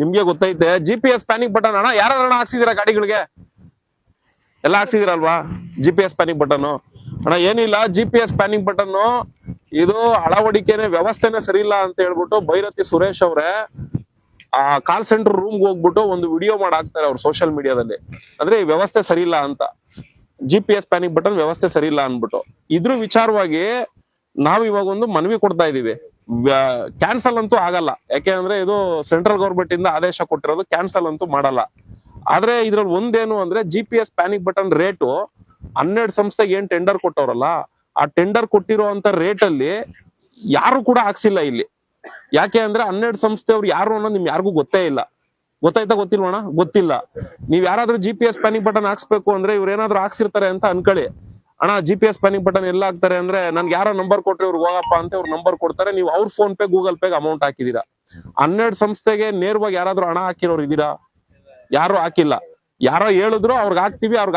ನಿಮ್ಗೆ ಗೊತ್ತೈತೆ GPS panic button ಅಣ್ಣ ಯಾರು ಹಾಕ್ಸಿದಿರಾ ಗಾಡಿಗಳಿಗೆ ಎಲ್ಲ ಹಾಕ್ಸಿದಿರಲ್ವಾ GPS ಪ್ಯಾನಿಕ್ ಬಟನ್ ಅಣ್ಣ ಏನಿಲ್ಲ GPS ಪ್ಯಾನಿಕ್ ಬಟನ್ ಇದು ಅಳವಡಿಕೆನೆ ವ್ಯವಸ್ಥೆನೆ ಸರಿ ಇಲ್ಲ ಅಂತ ಹೇಳ್ಬಿಟ್ಟು ಭೈರತಿ ಸುರೇಶ್ ಅವ್ರೆ ಆ ಕಾಲ್ ಸೆಂಟರ್ ರೂಮ್ಗೆ ಹೋಗ್ಬಿಟ್ಟು ಒಂದು ವಿಡಿಯೋ ಮಾಡಿ ಹಾಕ್ತಾರೆ ಅವ್ರು ಸೋಷಿಯಲ್ ಮೀಡಿಯಾದಲ್ಲಿ. ಅಂದ್ರೆ ಈ ವ್ಯವಸ್ಥೆ ಸರಿ ಇಲ್ಲ ಅಂತ, GPS ಪ್ಯಾನಿಕ್ ಬಟನ್ ವ್ಯವಸ್ಥೆ ಸರಿ ಇಲ್ಲ ಅನ್ಬಿಟ್ಟು. ಇದ್ರ ವಿಚಾರವಾಗಿ ನಾವ್ ಇವಾಗ ಒಂದು ಮನವಿ ಕೊಡ್ತಾ ಇದೀವಿ. ಕ್ಯಾನ್ಸಲ್ ಅಂತೂ ಆಗಲ್ಲ, ಯಾಕೆಂದ್ರೆ ಇದು ಸೆಂಟ್ರಲ್ ಗೌರ್ಮೆಂಟ್ ಇಂದ ಆದೇಶ ಕೊಟ್ಟಿರೋದು, ಕ್ಯಾನ್ಸಲ್ ಅಂತೂ ಮಾಡಲ್ಲ. ಆದ್ರೆ ಇದ್ರಲ್ಲಿ ಒಂದೇನು ಅಂದ್ರೆ GPS ಪ್ಯಾನಿಕ್ ಬಟನ್ ರೇಟು 12 ಸಂಸ್ಥೆಗೆ ಏನ್ ಟೆಂಡರ್ ಕೊಟ್ಟವ್ರಲ್ಲ, ಆ ಟೆಂಡರ್ ಕೊಟ್ಟಿರುವಂತ ರೇಟ್ ಅಲ್ಲಿ ಯಾರು ಕೂಡ ಹಾಕ್ಸಿಲ್ಲ ಇಲ್ಲಿ. ಯಾಕೆ ಅಂದ್ರೆ 12 ಸಂಸ್ಥೆಯವ್ರು ಯಾರು ಅನ್ನೋದು ನಿಮ್ಗೆ ಯಾರಿಗೂ ಗೊತ್ತೇ ಇಲ್ಲ. ಗೊತ್ತಾಯ್ತಾ ಗೊತ್ತಿಲ್ವಣ? ಗೊತ್ತಿಲ್ಲ. ನೀವ್ ಯಾರಾದ್ರೂ GPS ಪ್ಯಾನಿಕ್ ಬಟನ್ ಹಾಕ್ಸ್ಬೇಕು ಅಂದ್ರೆ ಇವ್ರು ಏನಾದ್ರು ಹಾಕ್ಸಿರ್ತಾರೆ ಅಂತ ಅನ್ಕೊಳ್ಳಿ. ಅಣ್ಣ GPS ಪ್ಯಾನಿಕ್ ಬಟನ್ ಎಲ್ಲ ಹಾಕ್ತಾರೆ ಅಂದ್ರೆ ನನ್ಗೆ ಯಾರೋ ನಂಬರ್ ಕೊಟ್ರೆ ಇವ್ರು ಹೋಗಪ್ಪ ಅಂತ ಇವ್ರು ನಂಬರ್ ಕೊಡ್ತಾರೆ. ನೀವು ಅವ್ರ ಫೋನ್ ಪೇ ಗೂಗಲ್ ಪೇಗೆ ಅಮೌಂಟ್ ಹಾಕಿದೀರಾ. 12 ಸಂಸ್ಥೆಗೆ ನೇರವಾಗಿ ಯಾರಾದ್ರೂ ಹಣ ಹಾಕಿರೋರು ಇದೀರಾ? ಯಾರು ಹಾಕಿಲ್ಲ. ಯಾರೋ ಹೇಳಿದ್ರು ಅವ್ರಿಗೆ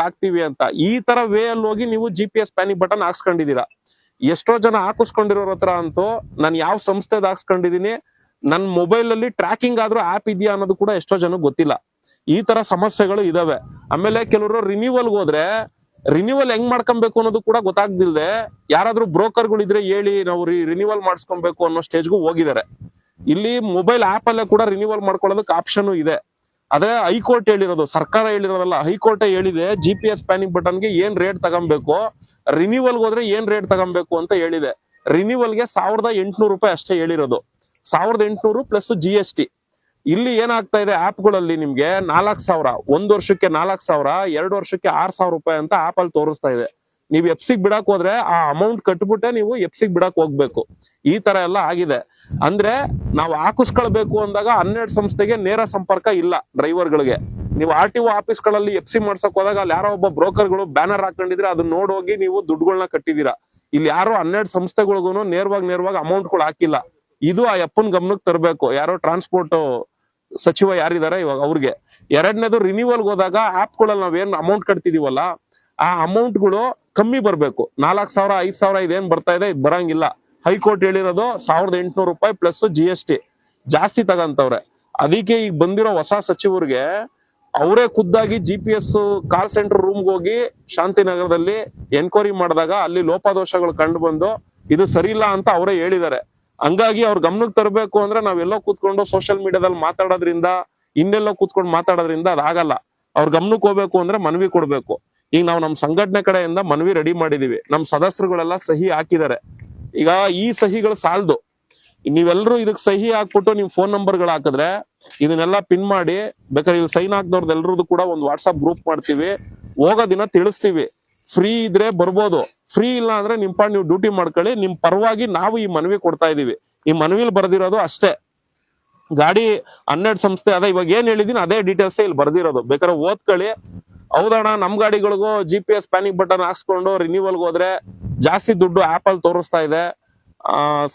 ಹಾಕ್ತಿವಿ ಅಂತ. ಈ ತರ ವೇ ಅಲ್ಲಿ ಹೋಗಿ ನೀವು GPS ಪ್ಯಾನಿಕ್ ಬಟನ್ ಹಾಕ್ಸ್ಕೊಂಡಿದೀರಾ. ಎಷ್ಟೋ ಜನ ಹಾಕಿಸ್ಕೊಂಡಿರೋರ ಹತ್ರ ಅಂತೂ ನಾನು ಯಾವ ಸಂಸ್ಥೆದ್ ಹಾಕ್ಸ್ಕೊಂಡಿದೀನಿ, ನನ್ ಮೊಬೈಲ್ ಅಲ್ಲಿ ಟ್ರ್ಯಾಕಿಂಗ್ ಆದ್ರೂ ಆಪ್ ಇದೆಯಾ ಅನ್ನೋದು ಕೂಡ ಎಷ್ಟೋ ಜನ ಗೊತ್ತಿಲ್ಲ. ಈ ತರ ಸಮಸ್ಯೆಗಳು ಇದಾವೆ. ಆಮೇಲೆ ಕೆಲವರು ರಿನ್ಯೂವಲ್ಗೆ ಹೋದ್ರೆ ರಿನ್ಯೂವಲ್ ಹೆಂಗ್ ಮಾಡ್ಕೊಬೇಕು ಅನ್ನೋದು ಕೂಡ ಗೊತ್ತಾಗ್ದಿಲ್ದೆ ಯಾರಾದ್ರೂ ಬ್ರೋಕರ್ಗಳು ಇದ್ರೆ ಹೇಳಿ ನಾವು ರಿನ್ಯೂವಲ್ ಮಾಡಿಸ್ಕೊಬೇಕು ಅನ್ನೋ ಸ್ಟೇಜ್ಗೂ ಹೋಗಿದ್ದಾರೆ. ಇಲ್ಲಿ ಮೊಬೈಲ್ ಆಪ್ ಅಲ್ಲೇ ಕೂಡ ರಿನ್ಯೂವಲ್ ಮಾಡ್ಕೊಳ್ಳೋದಕ್ಕೆ ಆಪ್ಷನ್ ಇದೆ. ಆದ್ರೆ ಹೈಕೋರ್ಟ್ ಹೇಳಿರೋದು, ಸರ್ಕಾರ ಹೇಳಿರೋದಲ್ಲ, ಹೈಕೋರ್ಟ್ ಹೇಳಿದೆ GPS ಪ್ಯಾನಿಕ್ ಬಟನ್ಗೆ ಏನ್ ರೇಟ್ ತಗೊಬೇಕು, ರಿನ್ಯೂವಲ್ಗೆ ಹೋದ್ರೆ ಏನ್ ರೇಟ್ ತಗೊಬೇಕು ಅಂತ ಹೇಳಿದೆ. ರಿನ್ಯೂವಲ್ಗೆ 1800 ರೂಪಾಯಿ ಅಷ್ಟೇ ಹೇಳಿರೋದು. 1800 ಪ್ಲಸ್ GST. ಇಲ್ಲಿ ಏನಾಗ್ತಾ ಇದೆ ಆಪ್ಗಳಲ್ಲಿ ನಿಮ್ಗೆ 4000, 1 ವರ್ಷಕ್ಕೆ 4000, 2 ವರ್ಷಕ್ಕೆ 6000 ರೂಪಾಯಿ ಅಂತ ಆಪ್ ಅಲ್ಲಿ ತೋರಿಸ್ತಾ ಇದೆ. ನೀವು ಎಫ್ಸಿಗ್ ಬಿಡಕ್ ಹೋದ್ರೆ ಆ ಅಮೌಂಟ್ ಕಟ್ಬಿಟ್ಟೆ ನೀವು ಎಫ್ಸಿಗ್ ಬಿಡಕ್ ಹೋಗ್ಬೇಕು. ಈ ತರ ಎಲ್ಲ ಆಗಿದೆ. ಅಂದ್ರೆ ನಾವು ಹಾಕಿಸ್ಕೊಳ್ಬೇಕು ಅಂದಾಗ 12 ಸಂಸ್ಥೆಗೆ ನೇರ ಸಂಪರ್ಕ ಇಲ್ಲ ಡ್ರೈವರ್ಗಳಿಗೆ. ನೀವು RTO ಆಫೀಸ್ಗಳಲ್ಲಿ ಎಫ್ಸಿ ಮಾಡ್ಸಕ್ ಹೋದಾಗ ಅಲ್ಲಿ ಯಾರೋ ಒಬ್ಬ ಬ್ರೋಕರ್ಗಳು ಬ್ಯಾನರ್ ಹಾಕೊಂಡಿದ್ರೆ ಅದನ್ನ ನೋಡೋಗಿ ನೀವು ದುಡ್ಡುಗಳನ್ನ ಕಟ್ಟಿದೀರಾ. ಇಲ್ಲಿ ಯಾರೋ 12 ಸಂಸ್ಥೆಗಳಿಗೂ ನೇರವಾಗಿ ಅಮೌಂಟ್ಗಳು ಹಾಕಿಲ್ಲ. ಇದು ಆ ಅಪ್ಪನ್ ಗಮನಕ್ಕೆ ತರಬೇಕು, ಯಾರೋ ಟ್ರಾನ್ಸ್ಪೋರ್ಟ್ ಸಚಿವ ಯಾರಿದಾರೆ ಇವಾಗ ಅವ್ರಿಗೆ. ಎರಡನೇದು, ರಿನ್ಯೂವಲ್ಗೆ ಹೋದಾಗ ಆಪ್ಗಳಲ್ಲಿ ನಾವೇನ್ ಅಮೌಂಟ್ ಕಟ್ತಿದೀವಲ್ಲ ಆ ಅಮೌಂಟ್ಗಳು ಕಮ್ಮಿ ಬರ್ಬೇಕು. 4000, 5000 ಇದೇನ್ ಬರ್ತಾ ಇದೆ ಇದು ಬರಂಗಿಲ್ಲ. ಹೈಕೋರ್ಟ್ ಹೇಳಿರೋದು 1800 ರೂಪಾಯಿ ಪ್ಲಸ್ GST. ಜಾಸ್ತಿ ತಗಂತವ್ರೆ. ಅದಕ್ಕೆ ಈಗ ಬಂದಿರೋ ಹೊಸ ಸಚಿವರಿಗೆ ಅವರೇ ಖುದ್ದಾಗಿ GPS ಕಾಲ್ ಸೆಂಟರ್ ರೂಮ್ಗೆ ಹೋಗಿ ಶಾಂತಿನಗರದಲ್ಲಿ ಎನ್ಕ್ವೈರಿ ಮಾಡಿದಾಗ ಅಲ್ಲಿ ಲೋಪದೋಷಗಳು ಕಂಡು ಬಂದು ಇದು ಸರಿ ಇಲ್ಲ ಅಂತ ಅವರೇ ಹೇಳಿದ್ದಾರೆ. ಹಂಗಾಗಿ ಅವ್ರ ಗಮನಕ್ಕೆ ತರಬೇಕು ಅಂದ್ರೆ ನಾವೆಲ್ಲೋ ಕೂತ್ಕೊಂಡು ಸೋಷಿಯಲ್ ಮೀಡಿಯಾದಲ್ಲಿ ಮಾತಾಡೋದ್ರಿಂದ, ಇನ್ನೆಲ್ಲೋ ಕೂತ್ಕೊಂಡು ಮಾತಾಡೋದ್ರಿಂದ ಅದಾಗಲ್ಲ. ಅವ್ರ ಗಮನಕ್ಕೆ ಹೋಗ್ಬೇಕು ಅಂದ್ರೆ ಮನವಿ ಕೊಡ್ಬೇಕು. ಈಗ ನಾವು ನಮ್ ಸಂಘಟನೆ ಕಡೆಯಿಂದ ಮನವಿ ರೆಡಿ ಮಾಡಿದೀವಿ. ನಮ್ ಸದಸ್ಯರುಗಳೆಲ್ಲ ಸಹಿ ಹಾಕಿದ್ದಾರೆ. ಈಗ ಈ ಸಹಿಗಳು ಸಾಲದು. ನೀವೆಲ್ಲರೂ ಇದಕ್ ಸಹಿ ಹಾಕ್ಬಿಟ್ಟು ನಿಮ್ ಫೋನ್ ನಂಬರ್ಗಳು ಹಾಕಿದ್ರೆ ಇದನ್ನೆಲ್ಲ ಪಿನ್ ಮಾಡಿ, ಬೇಕಾದ್ರೆ ಇಲ್ಲಿ ಸೈನ್ ಹಾಕ್ದವ್ರದ್ದು ಎಲ್ರದ್ದು ಕೂಡ ಒಂದು ವಾಟ್ಸ್ಆಪ್ ಗ್ರೂಪ್ ಮಾಡ್ತೀವಿ. ಹೋಗೋ ದಿನ ತಿಳಿಸ್ತೀವಿ. ಫ್ರೀ ಇದ್ರೆ ಬರ್ಬೋದು, ಫ್ರೀ ಇಲ್ಲ ಅಂದ್ರೆ ನಿಮ್ ಪಾಡ್ ನೀವು ಡ್ಯೂಟಿ ಮಾಡ್ಕೊಳ್ಳಿ. ನಿಮ್ ಪರವಾಗಿ ನಾವು ಈ ಮನವಿ ಕೊಡ್ತಾ ಇದೀವಿ. ಈ ಮನವಿಲ್ ಬರ್ದಿರೋದು ಅಷ್ಟೇ. ಗಾಡಿ 12 ಸಂಸ್ಥೆ ಅದೇ ಇವಾಗ ಏನ್ ಹೇಳಿದೀನಿ ಅದೇ ಡೀಟೇಲ್ಸ್ ಇಲ್ಲಿ ಬರ್ದಿರೋದು. ಬೇಕಾದ್ರೆ ಓದ್ಕೊಳ್ಳಿ. ಹೌದಣ್ಣ, ನಮ್ ಗಾಡಿಗಳಿಗೂ GPS ಪ್ಯಾನಿಕ್ ಬಟನ್ ಹಾಕ್ಸ್ಕೊಂಡು ರಿನ್ಯೂವಲ್ಗೆ ಹೋದ್ರೆ ಜಾಸ್ತಿ ದುಡ್ಡು ಆಪಲ್ ತೋರಿಸ್ತಾ ಇದೆ,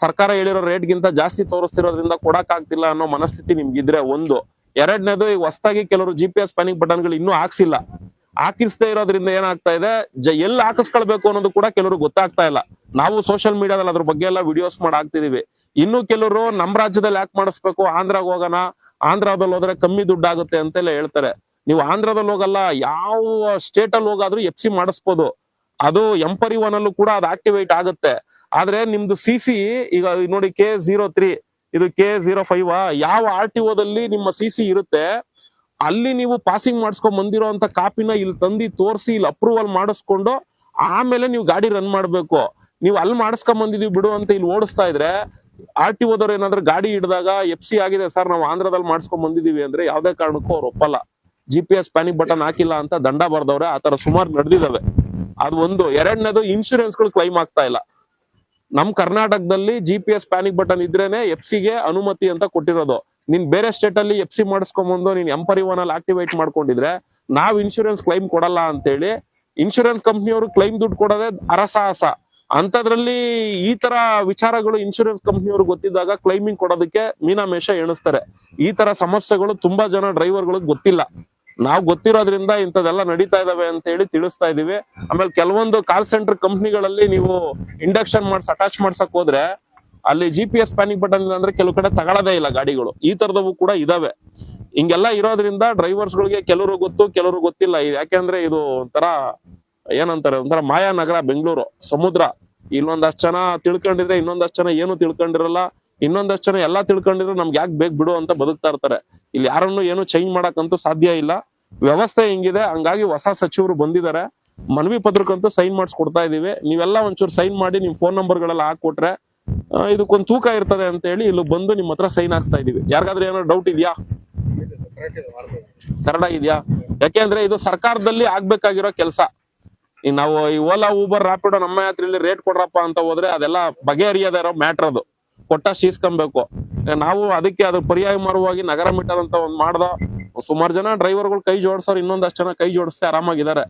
ಸರ್ಕಾರ ಹೇಳಿರೋ ರೇಟ್ಗಿಂತ ಜಾಸ್ತಿ ತೋರಿಸ್ತಿರೋದ್ರಿಂದ ಕೊಡಕ್ ಆಗ್ತಿಲ್ಲ ಅನ್ನೋ ಮನಸ್ಥಿತಿ ನಿಮ್ಗಿದ್ರೆ ಒಂದು. ಎರಡನೇದು, ಈಗ ಹೊಸದಾಗಿ ಕೆಲವರು GPS ಪ್ಯಾನಿಕ್ ಬಟನ್ಗಳು ಇನ್ನೂ ಹಾಕ್ಸಿಲ್ಲ. ಹಾಕಿಸ್ದೇ ಇರೋದ್ರಿಂದ ಏನಾಗ್ತಾ ಇದೆ, ಎಲ್ಲಿ ಹಾಕಿಸ್ಕೊಳ್ಬೇಕು ಅನ್ನೋದು ಕೂಡ ಕೆಲವರು ಗೊತ್ತಾಗ್ತಾ ಇಲ್ಲ. ನಾವು ಸೋಷಿಯಲ್ ಮೀಡಿಯಾದಲ್ಲಿ ಅದ್ರ ಬಗ್ಗೆ ಎಲ್ಲ ವಿಡಿಯೋಸ್ ಮಾಡಿ ಹಾಕ್ತಿದೀವಿ. ಇನ್ನು ಕೆಲವರು ನಮ್ ರಾಜ್ಯದಲ್ಲಿ ಯಾಕೆ ಮಾಡಿಸ್ಬೇಕು, ಆಂಧ್ರಾಗ ಹೋಗೋಣ, ಆಂಧ್ರದಲ್ಲಿ ಹೋದ್ರೆ ಕಮ್ಮಿ ದುಡ್ಡು ಆಗುತ್ತೆ ಅಂತೆಲ್ಲ ಹೇಳ್ತಾರೆ. ನೀವು ಆಂಧ್ರದಲ್ಲಿ ಹೋಗಲ್ಲ, ಯಾವ ಸ್ಟೇಟ್ ಅಲ್ಲಿ ಹೋಗಾದ್ರೂ FC ಮಾಡಿಸ್ಬೋದು. ಅದು M41 ಅಲ್ಲೂ ಕೂಡ ಅದು ಆಕ್ಟಿವೇಟ್ ಆಗುತ್ತೆ. ಆದ್ರೆ ನಿಮ್ದು CC ಈಗ ನೋಡಿ K03, ಇದು K05, ಯಾವ RTOದಲ್ಲಿ ನಿಮ್ಮ CC ಇರುತ್ತೆ ಅಲ್ಲಿ ನೀವು ಪಾಸಿಂಗ್ ಮಾಡಿಸ್ಕೊಂಡ್ ಬಂದಿರೋ ಅಂತ ಕಾಪಿನ ಇಲ್ಲಿ ತಂದಿ ತೋರಿಸಿ ಇಲ್ಲಿ ಅಪ್ರೂವಲ್ ಮಾಡಿಸ್ಕೊಂಡು ಆಮೇಲೆ ನೀವು ಗಾಡಿ ರನ್ ಮಾಡ್ಬೇಕು. ನೀವು ಅಲ್ಲಿ ಮಾಡಿಸ್ಕೊಂಡ್ ಬಂದಿದೀವಿ ಬಿಡು ಅಂತ ಇಲ್ಲಿ ಓಡಿಸ್ತಾ ಇದ್ರೆ RTOದವ್ರು ಏನಾದ್ರು ಗಾಡಿ ಹಿಡಿದಾಗ FC ಆಗಿದೆ ಸರ್ ನಾವು ಆಂಧ್ರದಲ್ಲಿ ಮಾಡಿಸ್ಕೊಂಡ್ ಬಂದಿದೀವಿ ಅಂದ್ರೆ ಯಾವ್ದೇ ಕಾರಣಕ್ಕೂ ಅವ್ರು ಒಪ್ಪಲ್ಲ. GPS ಪ್ಯಾನಿಕ್ ಬಟನ್ ಹಾಕಿಲ್ಲ ಅಂತ ದಂಡ ಬರ್ದವ್ರೆ. ಆತರ ಸುಮಾರು ನಡೆದಿದಾವೆ. ಅದು ಒಂದು. ಎರಡನೇದು, ಇನ್ಶೂರೆನ್ಸ್ಗಳು ಕ್ಲೈಮ್ ಆಗ್ತಾ ಇಲ್ಲ. ನಮ್ ಕರ್ನಾಟಕದಲ್ಲಿ GPS ಪ್ಯಾನಿಕ್ ಬಟನ್ ಇದ್ರೇನೆ FC-ಗೆ ಅನುಮತಿ ಅಂತ ಕೊಟ್ಟಿರೋದು. ನೀನ್ ಬೇರೆ ಸ್ಟೇಟ್ ಅಲ್ಲಿ FC ಮಾಡಿಸ್ಕೊಂಬಂದು ನೀನ್ M41 ಅಲ್ಲಿ ಆಕ್ಟಿವೇಟ್ ಮಾಡ್ಕೊಂಡಿದ್ರೆ ನಾವ್ ಇನ್ಶೂರೆನ್ಸ್ ಕ್ಲೈಮ್ ಕೊಡಲ್ಲ ಅಂತೇಳಿ ಇನ್ಶೂರೆನ್ಸ್ ಕಂಪ್ನಿಯವರು ಕ್ಲೈಮ್ ದುಡ್ಡು ಕೊಡೋದೇ ಅರಸಾಹಸ. ಅಂತದ್ರಲ್ಲಿ ಈ ತರ ವಿಚಾರಗಳು ಇನ್ಶೂರೆನ್ಸ್ ಕಂಪ್ನಿಯವರು ಗೊತ್ತಿದ್ದಾಗ ಕ್ಲೈಮಿಂಗ್ ಕೊಡೋದಕ್ಕೆ ಮೀನಾಮೇಷ ಎಣಿಸ್ತಾರೆ. ಈ ತರ ಸಮಸ್ಯೆಗಳು ತುಂಬಾ ಜನ ಡ್ರೈವರ್ಗಳಿಗೆ ಗೊತ್ತಿಲ್ಲ. ನಾವು ಗೊತ್ತಿರೋದ್ರಿಂದ ಇಂಥದೆಲ್ಲ ನಡೀತಾ ಇದಾವೆ ಅಂತ ಹೇಳಿ ತಿಳಿಸ್ತಾ ಇದೀವಿ. ಆಮೇಲೆ ಕೆಲವೊಂದು ಕಾಲ್ ಸೆಂಟರ್ ಕಂಪ್ನಿಗಳಲ್ಲಿ ನೀವು ಇಂಡಕ್ಷನ್ ಮಾಡ್ಸಿ ಅಟ್ಯಾಚ್ ಮಾಡ್ಸಕ್ ಹೋದ್ರೆ ಅಲ್ಲಿ GPS ಪ್ಯಾನಿಕ್ ಬಟನ್ ಇಲ್ಲ ಅಂದ್ರೆ ಕೆಲವು ಕಡೆ ತಗೊಳ್ಳೋದೇ ಇಲ್ಲ ಗಾಡಿಗಳು. ಈ ತರದವು ಕೂಡ ಇದಾವೆ. ಹಿಂಗೆಲ್ಲ ಇರೋದ್ರಿಂದ ಡ್ರೈವರ್ಸ್ ಗಳಿಗೆ ಕೆಲವರು ಗೊತ್ತು, ಕೆಲವರು ಗೊತ್ತಿಲ್ಲ. ಯಾಕೆಂದ್ರೆ ಇದು ಒಂಥರ ಏನಂತಾರೆ, ಒಂಥರ ಮಾಯಾ ನಗರ ಬೆಂಗಳೂರು, ಸಮುದ್ರ. ಇಲ್ಲೊಂದಷ್ಟು ಜನ ತಿಳ್ಕೊಂಡಿದ್ರೆ ಇನ್ನೊಂದಷ್ಟು ಜನ ಏನು ತಿಳ್ಕೊಂಡಿರಲ್ಲ, ಇನ್ನೊಂದಷ್ಟು ಜನ ಎಲ್ಲಾ ತಿಳ್ಕೊಂಡಿದ್ರೆ ನಮ್ಗೆ ಯಾಕೆ ಬೇಕು ಬಿಡು ಅಂತ ಬದುಕ್ತಾ ಇರ್ತಾರೆ. ಇಲ್ಲಿ ಯಾರನ್ನು ಏನು ಚೇಂಜ್ ಮಾಡಕ್ಕಂತೂ ಸಾಧ್ಯ ಇಲ್ಲ. ವ್ಯವಸ್ಥೆ ಹಿಂಗಿದೆ. ಹಂಗಾಗಿ ಹೊಸ ಸಚಿವರು ಬಂದಿದ್ದಾರೆ. ಮನವಿ ಪತ್ರಕ್ಕಂತೂ ಸೈನ್ ಮಾಡಿಸ್ಕೊಡ್ತಾ ಇದೀವಿ. ನೀವೆಲ್ಲ ಒಂಚೂರು ಸೈನ್ ಮಾಡಿ ನಿಮ್ ಫೋನ್ ನಂಬರ್ಗಳೆಲ್ಲ ಹಾಕೊಟ್ರೆ ಇದಕ್ಕೊಂದು ತೂಕ ಇರ್ತದೆ ಅಂತ ಹೇಳಿ ಇಲ್ಲಿ ಬಂದು ನಿಮ್ ಹತ್ರ ಸೈನ್ ಹಾಕ್ಸ್ತಾ ಇದೀವಿ. ಯಾರಿಗಾದ್ರೂ ಏನೋ ಡೌಟ್ ಇದೆಯಾ? ಕರೆಕ್ಟ್ ಆಗಿದ್ಯಾ? ಯಾಕೆಂದ್ರೆ ಇದು ಸರ್ಕಾರದಲ್ಲಿ ಆಗ್ಬೇಕಾಗಿರೋ ಕೆಲಸ. ಈಗ ನಾವು ಈ ಓಲಾ, ಊಬರ್, ರಾಪಿಡೋ ನಮ್ಮ ಯಾತ್ರೆಯಲ್ಲಿ ರೇಟ್ ಕೊಡ್ರಪ್ಪ ಅಂತ ಹೋದ್ರೆ ಅದೆಲ್ಲ ಬಗೆಹರಿಯದ ಇರೋ ಮ್ಯಾಟ್ರ್. ಅದು ಕೊಟ್ಟಷ್ಟು ಇಸ್ಕೊಬೇಕು. ನಾವು ಅದಕ್ಕೆ ಅದ್ರ ಪರ್ಯಾಯ ಮಾರುವಾಗಿ ನಗರ ಮೀಟರ್ ಅಂತ ಒಂದ್ ಮಾಡ್ದ. ಸುಮಾರು ಜನ ಡ್ರೈವರ್ಗಳು ಕೈ ಜೋಡಿಸೋರು, ಇನ್ನೊಂದಷ್ಟು ಜನ ಕೈ ಜೋಡಿಸ್ತೆ ಆರಾಮಾಗಿದ್ದಾರೆ.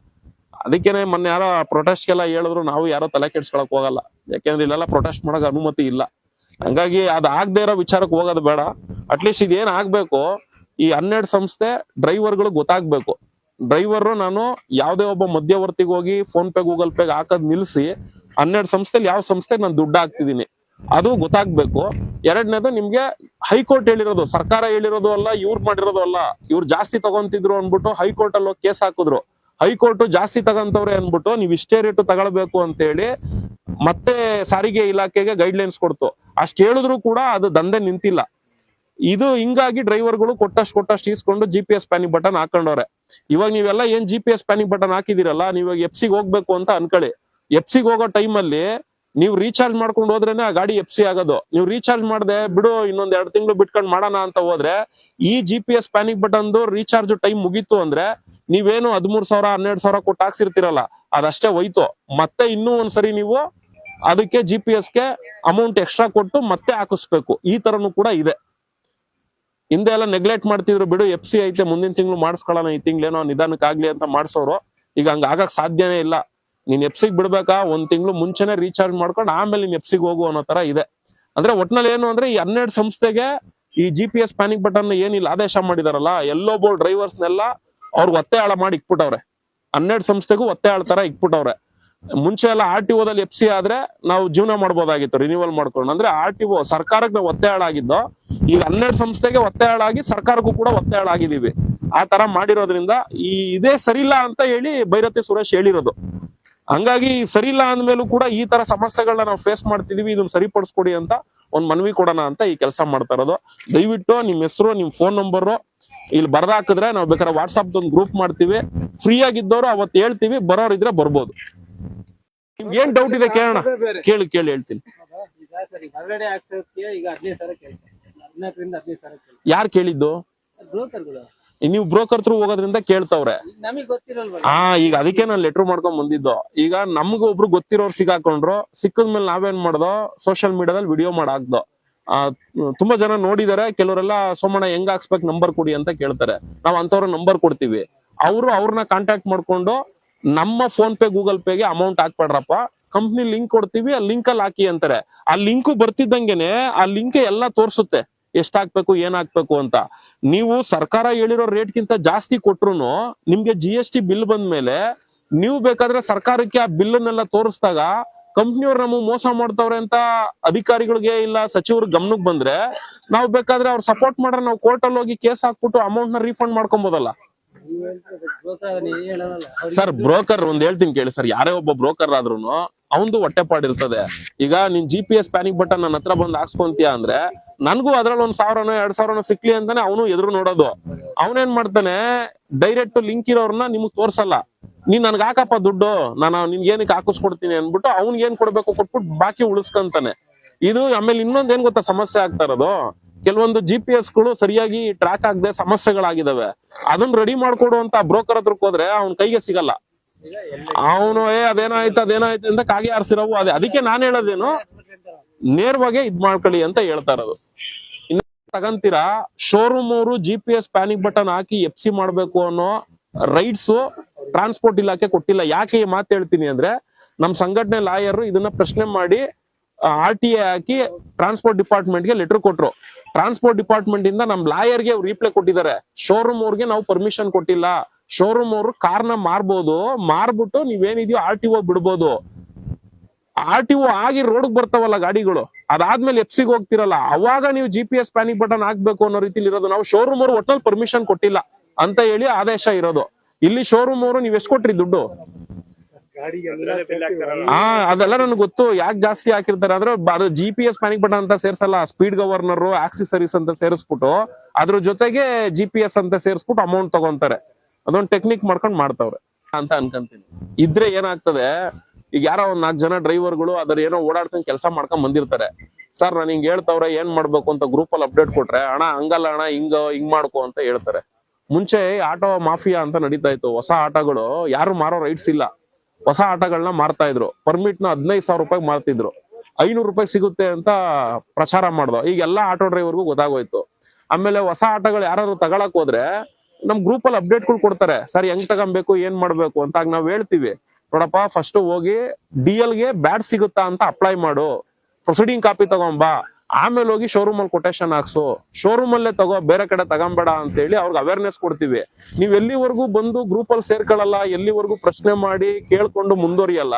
ಅದಕ್ಕೇನೆ ಮೊನ್ನೆ ಯಾರೋ ಪ್ರೊಟೆಸ್ಟ್ಗೆಲ್ಲ ಹೇಳಿದ್ರು, ನಾವು ಯಾರೋ ತಲೆ ಕೆಡ್ಸ್ಕೊಳಕ್ ಹೋಗಲ್ಲ. ಯಾಕೆಂದ್ರೆ ಇಲ್ಲೆಲ್ಲ ಪ್ರೊಟೆಸ್ಟ್ ಮಾಡಕ್ ಅನುಮತಿ ಇಲ್ಲ. ಹಂಗಾಗಿ ಅದ್ ಆಗದೆ ಇರೋ ವಿಚಾರಕ್ಕೆ ಹೋಗೋದು ಬೇಡ. ಅಟ್ಲೀಸ್ಟ್ ಇದೇನ್ ಆಗ್ಬೇಕು, ಈ 12 ಸಂಸ್ಥೆ ಡ್ರೈವರ್ಗಳು ಗೊತ್ತಾಗ್ಬೇಕು. ಡ್ರೈವರ್ ನಾನು ಯಾವ್ದೇ ಒಬ್ಬ ಮಧ್ಯವರ್ತಿಗೆ ಹೋಗಿ ಫೋನ್ ಪೇ, ಗೂಗಲ್ ಪೇಗೆ ಹಾಕದ್ ನಿಲ್ಸಿ 12 ಸಂಸ್ಥೆಲಿ ಯಾವ ಸಂಸ್ಥೆಗೆ ನಾನು ದುಡ್ಡು ಹಾಕ್ತಿದೀನಿ ಅದು ಗೊತ್ತಾಗ್ಬೇಕು. ಎರಡನೇದು, ನಿಮ್ಗೆ ಹೈಕೋರ್ಟ್ ಹೇಳಿರೋದು, ಸರ್ಕಾರ ಹೇಳಿರೋದು ಅಲ್ಲ, ಇವ್ರು ಮಾಡಿರೋದು ಅಲ್ಲ. ಇವ್ರು ಜಾಸ್ತಿ ತಗೊಂತಿದ್ರು ಅನ್ಬಿಟ್ಟು ಹೈಕೋರ್ಟ್ ಅಲ್ಲಿ ಕೇಸ್ ಹಾಕಿದ್ರು. ಹೈಕೋರ್ಟ್ ಜಾಸ್ತಿ ತಗಂತವ್ರೆ ಅನ್ಬಿಟ್ಟು ನೀವ್ ಇಷ್ಟೇ ರೇಟು ತಗೊಳ್ಬೇಕು ಅಂತ ಹೇಳಿ ಮತ್ತೆ ಸಾರಿಗೆ ಇಲಾಖೆಗೆ ಗೈಡ್ಲೈನ್ಸ್ ಕೊಡ್ತು. ಅಷ್ಟ್ ಹೇಳಿದ್ರು ಕೂಡ ಅದು ದಂಧೆ ನಿಂತಿಲ್ಲ. ಇದು ಹಿಂಗಾಗಿ ಡ್ರೈವರ್ಗಳು ಕೊಟ್ಟಷ್ಟು ಇಸ್ಕೊಂಡು GPS ಪ್ಯಾನಿಕ್ ಬಟನ್ ಹಾಕೊಂಡವ್ರೆ. ಇವಾಗ ನೀವೆಲ್ಲ ಏನ್ GPS ಪ್ಯಾನಿಕ್ ಬಟನ್ ಹಾಕಿದಿರಲ್ಲ, ನೀವಾಗ ಎಫ್ಸಿಗೆ ಹೋಗ್ಬೇಕು ಅಂತ ಅನ್ಕೊಳ್ಳಿ. ಎಫ್ಸಿಗೆ ಹೋಗೋ ಟೈಮಲ್ಲಿ ನೀವು ರೀಚಾರ್ಜ್ ಮಾಡ್ಕೊಂಡು ಹೋದ್ರೇನೆ ಆ ಗಾಡಿ FC ಆಗೋದು. ನೀವು ರೀಚಾರ್ಜ್ ಮಾಡದೆ ಬಿಡು ಇನ್ನೊಂದ್ 2 ತಿಂಗಳು ಬಿಟ್ಕೊಂಡ್ ಮಾಡೋಣ ಅಂತ ಹೋದ್ರೆ ಈ GPS ಪ್ಯಾನಿಕ್ ಬಟನ್ದು ರೀಚಾರ್ಜ್ ಟೈಮ್ ಮುಗೀತು ಅಂದ್ರೆ ನೀವೇನು 13,000 12,000 ಕೊಟ್ಟು ಹಾಕ್ಸಿರ್ತಿರಲ್ಲ, ಅದಷ್ಟೇ ಹೋಯ್ತು. ಮತ್ತೆ ಇನ್ನೂ ಒಂದ್ಸರಿ ನೀವು ಅದಕ್ಕೆ GPS-ಗೆ ಅಮೌಂಟ್ ಎಕ್ಸ್ಟ್ರಾ ಕೊಟ್ಟು ಮತ್ತೆ ಹಾಕಿಸ್ಬೇಕು. ಈ ತರನು ಕೂಡ ಇದೆ. ಹಿಂದೆ ಎಲ್ಲ ನೆಗ್ಲೆಕ್ಟ್ ಮಾಡ್ತಿದ್ರು, ಬಿಡು FC ಐತೆ ಮುಂದಿನ ತಿಂಗಳು ಮಾಡಿಸ್ಕೊಳ್ಳೋಣ, ಈ ತಿಂಗಳೇನೋ ನಿಧಾನಕ್ಕಾಗ್ಲಿ ಅಂತ ಮಾಡ್ಸೋರು. ಈಗ ಹಂಗ ಆಗಕ್ ಸಾಧ್ಯನೇ ಇಲ್ಲ. ನೀನ್ FC-ಗೆ ಬಿಡ್ಬೇಕಾ, 1 ತಿಂಗಳು ಮುಂಚೆನೆ ರೀಚಾರ್ಜ್ ಮಾಡ್ಕೊಂಡು ಆಮೇಲೆ ನೀನ್ FC-ಗೆ ಹೋಗು ಅನ್ನೋ ತರ ಇದೆ. ಅಂದ್ರೆ ಒಟ್ನಲ್ಲಿ ಏನು ಅಂದ್ರೆ ಈ 12 ಸಂಸ್ಥೆಗೆ ಈ GPS ಪ್ಯಾನಿಕ್ ಬಟನ್ ಏನಿಲ್ಲ ಆದೇಶ ಮಾಡಿದಾರಲ್ಲ, ಎಲ್ಲೊಬ್ಬ ಡ್ರೈವರ್ಸ್ನೆಲ್ಲ ಅವ್ರಿಗೆ ಒತ್ತೆ ಆಳ ಮಾಡಿ ಇಕ್ಬಿಟ್ಟವ್ರೆ. 12 ಸಂಸ್ಥೆಗೂ ಒತ್ತೆ ಆಳ ತರ ಇಕ್ಬಿಟ್ಟವ್ರೆ. ಮುಂಚೆ ಎಲ್ಲ RTO-ದಲ್ಲಿ FC ಆದ್ರೆ ನಾವು ಜೀವನ ಮಾಡ್ಬೋದಾಗಿತ್ತು ರಿನ್ಯೂವಲ್ ಮಾಡ್ಕೊಂಡು. ಅಂದ್ರೆ RTO ಸರ್ಕಾರಕ್ಕೆ ನಾವು ಒತ್ತೆ ಆಳಾಗಿದ್ದು, ಈಗ 12 ಸಂಸ್ಥೆಗೆ ಒತ್ತೆ ಆಳಾಗಿ ಸರ್ಕಾರಕ್ಕೂ ಕೂಡ ಒತ್ತೆ ಆಳಾಗಿದ್ದೀವಿ. ಆ ತರ ಮಾಡಿರೋದ್ರಿಂದ ಇದೇ ಸರಿಲ್ಲ ಅಂತ ಹೇಳಿ ಭೈರತಿ ಸುರೇಶ್ ಹೇಳಿರೋದು. ಹಂಗಾಗಿ ಸರಿಲ್ಲ ಅಂದ್ಮೇಲೂ ಕೂಡ ಈ ತರ ಸಮಸ್ಯೆಗಳನ್ನ ನಾವು ಫೇಸ್ ಮಾಡ್ತಿದೀವಿ, ಇದನ್ನ ಸರಿಪಡಿಸ್ಕೊಡಿ ಅಂತ ಒಂದ್ ಮನವಿ ಕೊಡೋಣ ಅಂತ ಈ ಕೆಲಸ ಮಾಡ್ತಾ ಇರೋದು. ದಯವಿಟ್ಟು ನಿಮ್ ಹೆಸರು, ನಿಮ್ ಫೋನ್ ನಂಬರ್ ಇಲ್ಲಿ ಬರ್ದಾಕಿದ್ರೆ ನಾವು ಬೇಕಾದ್ರೆ ವಾಟ್ಸ್ಆಪ್ ಒಂದು ಗ್ರೂಪ್ ಮಾಡ್ತೀವಿ. ಫ್ರೀ ಆಗಿದ್ದವರು ಅವತ್ತು ಹೇಳ್ತೀವಿ, ಬರೋರು ಇದ್ರೆ ಬರ್ಬೋದು. ನಿಮ್ಗೆ ಏನ್ ಡೌಟ್ ಇದೆ ಕೇಳೋಣ, ಕೇಳಿ ಹೇಳ್ತೀನಿ. ಯಾರು ಕೇಳಿದ್ದು? ನೀವು ಬ್ರೋಕರ್ ಥ್ರೂ ಹೋಗೋದ್ರಿಂದ ಕೇಳ್ತವ್ರೆ. ಈಗ ಅದಕ್ಕೆ ನಾನು ಲೆಟರ್ ಮಾಡ್ಕೊಂಡ್ ಬಂದಿದ್ದು. ಈಗ ನಮ್ಗ ಒಬ್ರು ಗೊತ್ತಿರೋರು ಸಿಗಾಕೊಂಡ್ರು, ಸಿಕ್ಕದ್ಮೇಲೆ ನಾವೇನ್ ಮಾಡ್ದೋ ಸೋಷಿಯಲ್ ಮೀಡಿಯಾದಲ್ಲಿ ವಿಡಿಯೋ ಮಾಡಾಕ್ದೋ. ತುಂಬಾ ಜನ ನೋಡಿದಾರೆ. ಕೆಲವರೆಲ್ಲ ಸೋಮಣ್ಣ ಹೆಂಗ್ ಹಾಕ್ಸ್ಬೇಕು ನಂಬರ್ ಕೊಡಿ ಅಂತ ಕೇಳ್ತಾರೆ. ನಾವ್ ಅಂತವ್ರ ನಂಬರ್ ಕೊಡ್ತೀವಿ. ಅವ್ರನ್ನ ಕಾಂಟ್ಯಾಕ್ಟ್ ಮಾಡ್ಕೊಂಡು ನಮ್ಮ ಫೋನ್ ಪೇ, ಗೂಗಲ್ ಪೇಗೆ ಅಮೌಂಟ್ ಹಾಕ್ಬೇಡ್ರಪ್ಪ, ಕಂಪ್ನಿ ಲಿಂಕ್ ಕೊಡ್ತೀವಿ, ಆ ಲಿಂಕ್ ಅಲ್ಲಿ ಹಾಕಿ ಅಂತಾರೆ. ಆ ಲಿಂಕ್ ಬರ್ತಿದ್ದಂಗೆನೆ ಆ ಲಿಂಕ್ ಎಲ್ಲ ತೋರ್ಸುತ್ತೆ ಎಷ್ಟ್ ಹಾಕ್ಬೇಕು, ಏನ್ ಹಾಕ್ಬೇಕು ಅಂತ. ನೀವು ಸರ್ಕಾರ ಹೇಳಿರೋ ರೇಟ್ಗಿಂತ ಜಾಸ್ತಿ ಕೊಟ್ರು ನಿಮ್ಗೆ GST ಬಿಲ್ ಬಂದ್ಮೇಲೆ ನೀವು ಬೇಕಾದ್ರೆ ಸರ್ಕಾರಕ್ಕೆ ಆ ಬಿಲ್ಲನ್ನೆಲ್ಲ ತೋರಿಸಿದಾಗ ಕಂಪ್ನಿಯವ್ರು ನಮಗ್ ಮೋಸ ಮಾಡ್ತವ್ರೆ ಅಂತ ಅಧಿಕಾರಿಗಳಿಗೆ ಇಲ್ಲ ಸಚಿವರು ಗಮನಕ್ಕೆ ಬಂದ್ರೆ ನಾವು ಬೇಕಾದ್ರೆ ಅವ್ರು ಸಪೋರ್ಟ್ ಮಾಡ್ರೆ ನಾವು ಕೋರ್ಟಲ್ಲಿ ಹೋಗಿ ಕೇಸ್ ಹಾಕ್ಬಿಟ್ಟು ಅಮೌಂಟ್ ನ ರೀಫಂಡ್ ಮಾಡ್ಕೊಬೋದಲ್ಲ. ಸರ್ ಬ್ರೋಕರ್ ಒಂದ್ ಹೇಳ್ತೀನಿ ಕೇಳಿ ಸರ್, ಯಾರೇ ಒಬ್ಬ ಬ್ರೋಕರ್ ಆದ್ರೂನು ಅವಂದು ಹೊಟ್ಟೆಪಾಡಿರ್ತದೆ. ಈಗ ನೀನ್ GPS ಪ್ಯಾನಿಕ್ ಬಟನ್ ನನ್ನ ಹತ್ರ ಬಂದ್ ಹಾಕ್ಸ್ಕೊಂತೀಯ ಅಂದ್ರೆ ನನ್ಗೂ ಅದ್ರಲ್ಲಿ 1,000 2,000 ಸಿಕ್ಲಿ ಅಂತಾನೆ ಅವನು ಎದುರು ನೋಡೋದು. ಅವನೇನ್ ಮಾಡ್ತಾನೆ, ಡೈರೆಕ್ಟ್ ಲಿಂಕ್ ಇರೋರ್ನ ನಿಮಗ್ ತೋರ್ಸಲ್ಲ. ನೀನ್ ನನ್ಗೆ ಹಾಕಪ್ಪ ದುಡ್ಡು, ನಾನು ನಿನ್ಗೆ ಏನಕ್ಕೆ ಹಾಕಿಸ್ಕೊಡ್ತೀನಿ ಅನ್ಬಿಟ್ಟು ಅವ್ನ್ಗೆ ಏನ್ ಕೊಡ್ಬೇಕು ಕೊಟ್ಬಿಟ್ಟು ಬಾಕಿ ಉಳಿಸ್ಕಂತಾನೆ. ಇದು ಆಮೇಲೆ ಇನ್ನೊಂದ್ ಏನ್ ಗೊತ್ತಾ ಸಮಸ್ಯೆ ಆಗ್ತಾ ಇರೋದು, ಕೆಲವೊಂದು GPS-ಗಳು ಸರಿಯಾಗಿ ಟ್ರ್ಯಾಕ್ ಆಗದೆ ಸಮಸ್ಯೆಗಳಾಗಿದಾವೆ. ಅದನ್ನ ರೆಡಿ ಮಾಡ್ಕೊಡುವಂತ ಬ್ರೋಕರ್ ಹತ್ರಕ್ ಹೋದ್ರೆ ಅವ್ನ ಕೈಗೆ ಸಿಗಲ್ಲ. ಅವನು ಅದೇನಾಯ್ತು ಅಂತ ಕಾಗೆ ಆರ್ಸಿರವು. ಅದಕ್ಕೆ ನಾನ್ ಹೇಳೋದೇನು, ನೇರವಾಗಿ ಇದ್ ಮಾಡ್ಕೊಳ್ಳಿ ಅಂತ ಹೇಳ್ತಾ ಇರೋದು. ಇನ್ನು ತಗಂತೀರಾ, ಶೋರೂಮ್ ಅವರು GPS ಪ್ಯಾನಿಕ್ ಬಟನ್ ಹಾಕಿ FC ಮಾಡ್ಬೇಕು ಅನ್ನೋ ರೈಟ್ಸ್ ಟ್ರಾನ್ಸ್ಪೋರ್ಟ್ ಇಲಾಖೆ ಕೊಟ್ಟಿಲ್ಲ. ಯಾಕೆ ಈ ಮಾತು ಹೇಳ್ತೀನಿ ಅಂದ್ರೆ, ನಮ್ ಸಂಘಟನೆ ಲಾಯರ್ ಇದನ್ನ ಪ್ರಶ್ನೆ ಮಾಡಿ RTA ಹಾಕಿ ಟ್ರಾನ್ಸ್ಪೋರ್ಟ್ ಡಿಪಾರ್ಟ್ಮೆಂಟ್ಗೆ ಲೆಟರ್ ಕೊಟ್ರು. ಟ್ರಾನ್ಸ್ಪೋರ್ಟ್ ಡಿಪಾರ್ಟ್ಮೆಂಟ್ ಇಂದ ನಮ್ ಲಾಯರ್ಗೆ ರಿಪ್ಲೈ ಕೊಟ್ಟಿದ್ದಾರೆ, ಶೋರೂಮ್ ಅವ್ರಿಗೆ ನಾವು ಪರ್ಮಿಷನ್ ಕೊಟ್ಟಿಲ್ಲ. ಶೋರೂಮ್ ಅವರು ಕಾರ್ನ ಮಾರ್ಬೋದು, ಮಾರ್ಬಿಟ್ಟು ನೀವೇನಿದೆಯೋ RTO ಬಿಡ್ಬೋದು. RTO ಆಗಿ ರೋಡ್ ಬರ್ತಾವಲ್ಲ ಗಾಡಿಗಳು, ಅದಾದ್ಮೇಲೆ ಎಫ್ಸಿಗೆ ಹೋಗ್ತಿರಲ್ಲ, ಅವಾಗ ನೀವು GPS ಪ್ಯಾನಿಕ್ ಬಟನ್ ಹಾಕ್ಬೇಕು ಅನ್ನೋ ರೀತಿಲಿ ಇರೋದು. ನಾವು ಶೋರೂಮ್ ಅವರು ಒಟ್ಟಲ್ಲಿ ಪರ್ಮಿಷನ್ ಕೊಟ್ಟಿಲ್ಲ ಅಂತ ಹೇಳಿ ಆದೇಶ ಇರೋದು. ಇಲ್ಲಿ ಶೋರೂಮ್ ಅವರು ನೀವ್ ಎಷ್ಟು ಕೊಟ್ರಿ ದುಡ್ಡು? ಅದೆಲ್ಲ ನನಗೆ ಗೊತ್ತು ಯಾಕೆ ಜಾಸ್ತಿ ಹಾಕಿರ್ತಾರೆ ಅಂದ್ರೆ ಅದು GPS ಪ್ಯಾನಿಕ್ ಬಟನ್ ಅಂತ ಸೇರ್ಸಲ್ಲ, ಸ್ಪೀಡ್ ಗವರ್ನರ್, ಆಕ್ಸಿಸರೀಸ್ ಅಂತ ಸೇರಿಸ್ಬಿಟ್ಟು ಅದ್ರ ಜೊತೆಗೆ GPS ಅಂತ ಸೇರಿಸ್ಬಿಟ್ಟು ಅಮೌಂಟ್ ತಗೊಂತಾರೆ. ಅದೊಂದು ಟೆಕ್ನಿಕ್ ಮಾಡ್ಕೊಂಡು ಮಾಡ್ತಾವ್ರೆ ಅಂತ ಅನ್ಕೊಂತೀನಿ. ಇದ್ರೆ ಏನಾಗ್ತದೆ, ಈಗ ಯಾರೋ ಒಂದ್ 4 ಜನ ಡ್ರೈವರ್ಗಳು ಅದ್ರ ಏನೋ ಓಡಾಡ್ಕೊಂಡು ಕೆಲಸ ಮಾಡ್ಕೊಂಡ್ ಬಂದಿರ್ತಾರೆ. ಸರ್ ನಾನು ಹಿಂಗ್ ಹೇಳ್ತಾವ್ರೆ ಏನ್ ಮಾಡ್ಬೇಕು ಅಂತ ಗ್ರೂಪ್ ಅಲ್ಲಿ ಅಪ್ಡೇಟ್ ಕೊಟ್ರೆ, ಅಣ್ಣ ಹಂಗಲ್ಲ ಅಣ್ಣ ಹಿಂಗ್ ಮಾಡ್ಕೊ ಅಂತ ಹೇಳ್ತಾರೆ. ಮುಂಚೆ ಆಟೋ ಮಾಫಿಯಾ ಅಂತ ನಡೀತಾ ಇತ್ತು. ಹೊಸ ಆಟೋಗಳು ಯಾರು ಮಾರೋ ರೈಟ್ಸ್ ಇಲ್ಲ, ಹೊಸ ಆಟಗಳನ್ನ ಮಾರ್ತಾ ಇದ್ರು. ಪರ್ಮಿಟ್ ನ 15,000 ರೂಪಾಯಿ ಮಾರ್ತಿದ್ರು, 500 ರೂಪಾಯಿ ಸಿಗುತ್ತೆ ಅಂತ ಪ್ರಚಾರ ಮಾಡ್ದು. ಈಗ ಎಲ್ಲಾ ಆಟೋ ಡ್ರೈವರ್ಗೂ ಗೊತ್ತಾಗೋಯ್ತು. ಆಮೇಲೆ ಹೊಸ ಆಟೋಗಳು ಯಾರಾದ್ರು ತಗೊಳಕ್ ಹೋದ್ರೆ ನಮ್ ಗ್ರೂಪ್ ಅಲ್ಲಿ ಅಪ್ಡೇಟ್ಗಳು ಕೊಡ್ತಾರೆ, ಸರ್ ಹೆಂಗ್ ತಗೊಬೇಕು ಏನ್ ಮಾಡ್ಬೇಕು ಅಂತ. ಆಗ ನಾವ್ ಹೇಳ್ತೀವಿ, ನೋಡಪ್ಪ ಫಸ್ಟ್ ಹೋಗಿ DL ಗೆ ಬ್ಯಾಡ್ ಸಿಗುತ್ತಾ ಅಂತ ಅಪ್ಲೈ ಮಾಡು, ಪ್ರೊಸೀಡಿಂಗ್ ಕಾಪಿ ತಗೊಂಬಾ, ಆಮೇಲೆ ಹೋಗಿ ಶೋರೂಮ್ ಅಲ್ಲಿ ಕೊಟೇಶನ್ ಹಾಕ್ಸು, ಶೋರೂಮ್ ಅಲ್ಲೇ ತಗೋ, ಬೇರೆ ಕಡೆ ತಗೊಂಬೇಡ ಅಂತ ಹೇಳಿ ಅವ್ರಿಗೆ ಅವೇರ್ನೆಸ್ ಕೊಡ್ತೀವಿ. ನೀವ್ ಎಲ್ಲಿವರೆಗೂ ಬಂದು ಗ್ರೂಪ್ ಅಲ್ಲಿ ಸೇರ್ಕೊಳ್ಳಲ್ಲ, ಎಲ್ಲಿವರೆಗೂ ಪ್ರಶ್ನೆ ಮಾಡಿ ಕೇಳ್ಕೊಂಡು ಮುಂದುವರಿಯಲ್ಲ,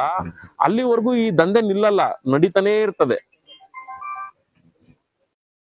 ಅಲ್ಲಿವರೆಗೂ ಈ ದಂಧೆ ನಿಲ್ಲಲ್ಲ, ನಡೀತಾನೆ ಇರ್ತದೆ.